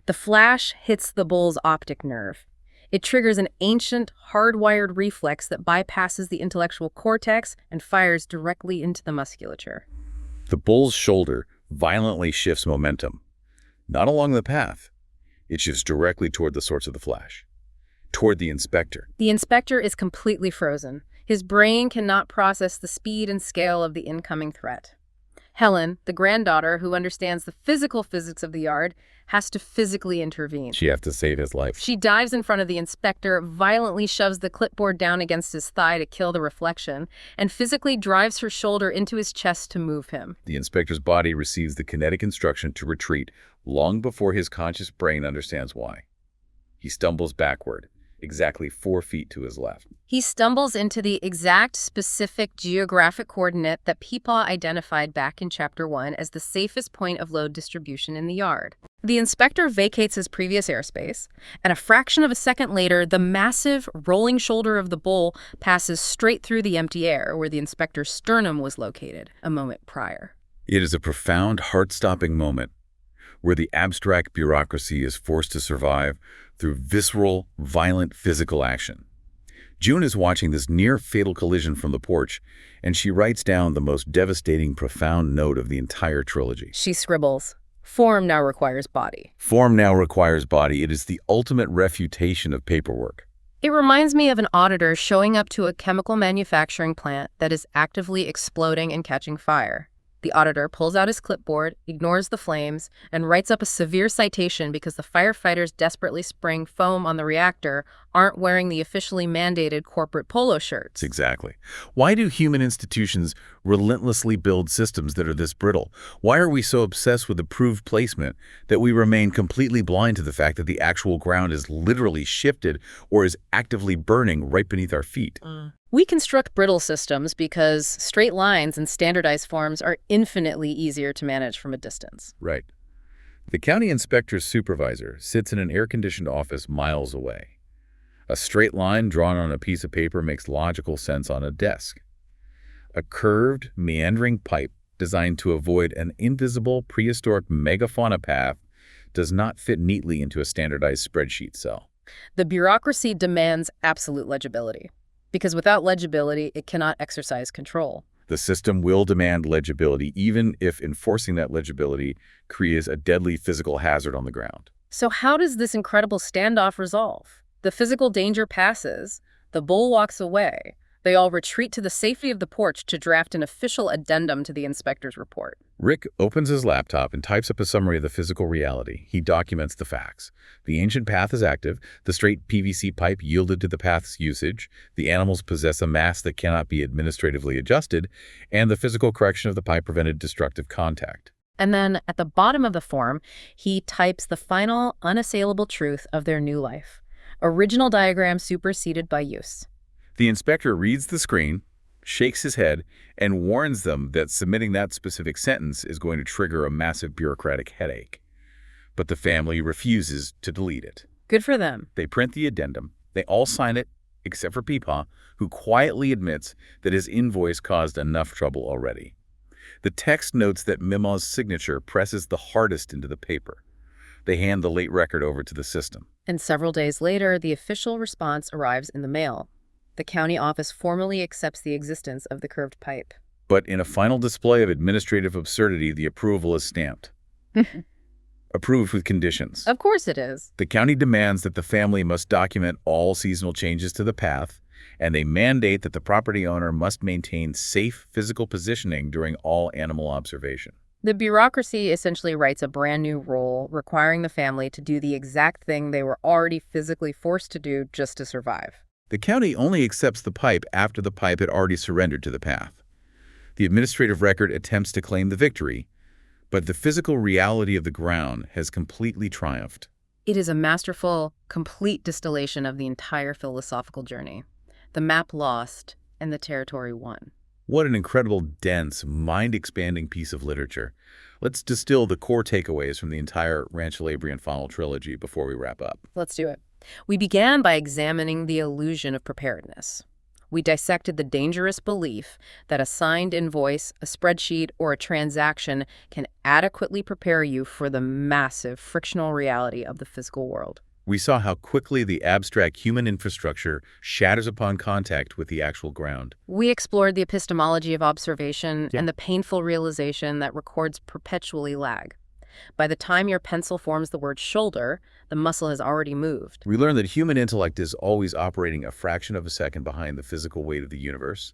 A: The flash hits the bull's optic nerve. It triggers an ancient, hardwired reflex that bypasses the intellectual cortex and fires directly into the musculature.
B: The bull's shoulder violently shifts momentum. Not along the path. It shifts directly toward the source of the flash. Toward the inspector.
A: The inspector is completely frozen. His brain cannot process the speed and scale of the incoming threat. Helen, the granddaughter who understands the physical physics of the yard, has to physically intervene.
B: She has to save his life.
A: She dives in front of the inspector, violently shoves the clipboard down against his thigh to kill the reflection, and physically drives her shoulder into his chest to move him.
B: The inspector's body receives the kinetic instruction to retreat long before his conscious brain understands why. He stumbles backward, exactly 4 feet to his left.
A: He stumbles into the exact specific geographic coordinate that Peepaw identified back in Chapter 1 as the safest point of load distribution in the yard. The inspector vacates his previous airspace, and a fraction of a second later, the massive, rolling shoulder of the bull passes straight through the empty air where the inspector's sternum was located a moment prior.
B: It is a profound, heart-stopping moment where the abstract bureaucracy is forced to survive through visceral, violent physical action. June is watching this near-fatal collision from the porch, and she writes down the most devastating, profound note of the entire trilogy.
A: She scribbles, "Form now requires body."
B: Form now requires body. It is the ultimate refutation of paperwork.
A: It reminds me of an auditor showing up to a chemical manufacturing plant that is actively exploding and catching fire. The auditor pulls out his clipboard, ignores the flames, and writes up a severe citation because the firefighters desperately spraying foam on the reactor aren't wearing the officially mandated corporate polo shirts.
B: Exactly. Why do human institutions relentlessly build systems that are this brittle? Why are we so obsessed with approved placement that we remain completely blind to the fact that the actual ground is literally shifted or is actively burning right beneath our feet?
A: We construct brittle systems because straight lines and standardized forms are infinitely easier to manage from a distance.
B: Right. The county inspector's supervisor sits in an air-conditioned office miles away. A straight line drawn on a piece of paper makes logical sense on a desk. A curved, meandering pipe designed to avoid an invisible prehistoric megafauna path does not fit neatly into a standardized spreadsheet cell.
A: The bureaucracy demands absolute legibility, because without legibility, it cannot exercise control.
B: The system will demand legibility, even if enforcing that legibility creates a deadly physical hazard on the ground.
A: So how does this incredible standoff resolve? The physical danger passes, the bull walks away. They all retreat to the safety of the porch to draft an official addendum to the inspector's report.
B: Rick opens his laptop and types up a summary of the physical reality. He documents the facts. The ancient path is active, the straight PVC pipe yielded to the path's usage, the animals possess a mass that cannot be administratively adjusted, and the physical correction of the pipe prevented destructive contact.
A: And then at the bottom of the form, he types the final, unassailable truth of their new life. Original diagram superseded by use.
B: The inspector reads the screen, shakes his head, and warns them that submitting that specific sentence is going to trigger a massive bureaucratic headache. But the family refuses to delete it.
A: Good for them.
B: They print the addendum. They all sign it, except for Peepaw, who quietly admits that his invoice caused enough trouble already. The text notes that Mimaw's signature presses the hardest into the paper. They hand the late record over to the system.
A: And several days later, the official response arrives in the mail. The county office formally accepts the existence of the curved pipe.
B: But in a final display of administrative absurdity, the approval is stamped. Approved with conditions.
A: Of course it is.
B: The county demands that the family must document all seasonal changes to the path, and they mandate that the property owner must maintain safe physical positioning during all animal observation.
A: The bureaucracy essentially writes a brand new rule requiring the family to do the exact thing they were already physically forced to do just to survive.
B: The county only accepts the pipe after the pipe had already surrendered to the path. The administrative record attempts to claim the victory, but the physical reality of the ground has completely triumphed.
A: It is a masterful, complete distillation of the entire philosophical journey. The map lost, and the territory won.
B: What an incredible, dense, mind-expanding piece of literature. Let's distill the core takeaways from the entire Rancholabrean Faunal Trilogy before we wrap up.
A: Let's do it. We began by examining the illusion of preparedness. We dissected the dangerous belief that a signed invoice, a spreadsheet, or a transaction can adequately prepare you for the massive frictional reality of the physical world.
B: We saw how quickly the abstract human infrastructure shatters upon contact with the actual ground.
A: We explored the epistemology of observation and the painful realization that records perpetually lag. By the time your pencil forms the word shoulder, the muscle has already moved.
B: We learned that human intellect is always operating a fraction of a second behind the physical weight of the universe,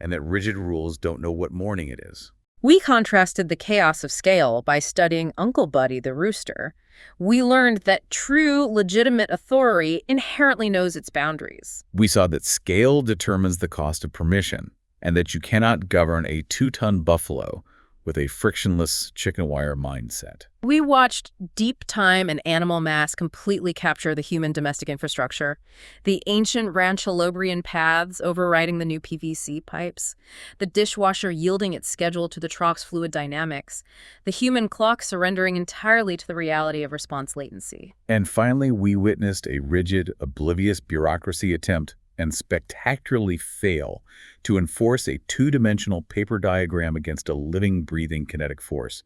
B: and that rigid rules don't know what morning it is.
A: We contrasted the chaos of scale by studying Uncle Buddy the rooster. We learned that true, legitimate authority inherently knows its boundaries.
B: We saw that scale determines the cost of permission, and that you cannot govern a 2-ton buffalo with a frictionless chicken wire mindset.
A: We watched deep time and animal mass completely capture the human domestic infrastructure, the ancient Rancholabrean paths overriding the new PVC pipes, the dishwasher yielding its schedule to the trough's fluid dynamics, the human clock surrendering entirely to the reality of response latency.
B: And finally, we witnessed a rigid, oblivious bureaucracy attempt and spectacularly fail to enforce a 2-dimensional paper diagram against a living, breathing kinetic force.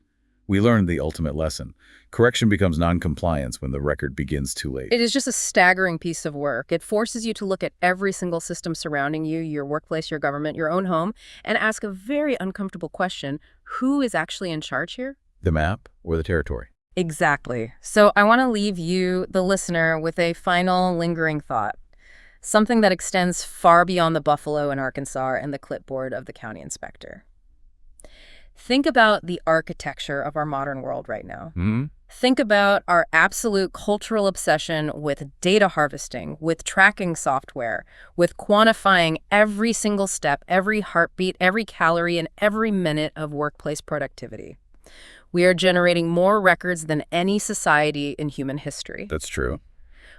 B: We learned the ultimate lesson. Correction becomes noncompliance when the record begins too late.
A: It is just a staggering piece of work. It forces you to look at every single system surrounding you, your workplace, your government, your own home, and ask a very uncomfortable question. Who is actually in charge here?
B: The map or the territory?
A: Exactly. So I want to leave you, the listener, with a final lingering thought. Something that extends far beyond the buffalo in Arkansas and the clipboard of the county inspector. Think about the architecture of our modern world right now. Think about our absolute cultural obsession with data harvesting, with tracking software, with quantifying every single step, every heartbeat, every calorie, and every minute of workplace productivity. We are generating more records than any society in human history.
B: That's true.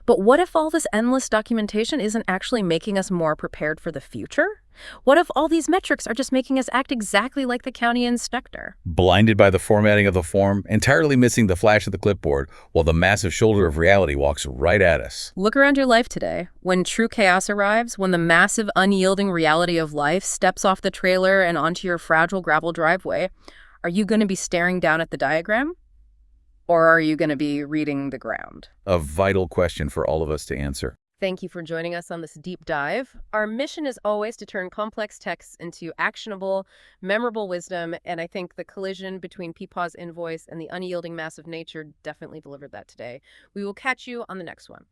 A: But what if all this endless documentation isn't actually making us more prepared for the future? What if all these metrics are just making us act exactly like the county inspector?
B: Blinded by the formatting of the form, entirely missing the flash of the clipboard, while the massive shoulder of reality walks right at us.
A: Look around your life today. When true chaos arrives, when the massive, unyielding reality of life steps off the trailer and onto your fragile gravel driveway, are you going to be staring down at the diagram? Or are you going to be reading the ground?
B: A vital question for all of us to answer.
A: Thank you for joining us on this deep dive. Our mission is always to turn complex texts into actionable, memorable wisdom, and I think the collision between Peepaw's invoice and the unyielding mass of nature definitely delivered that today. We will catch you on the next one.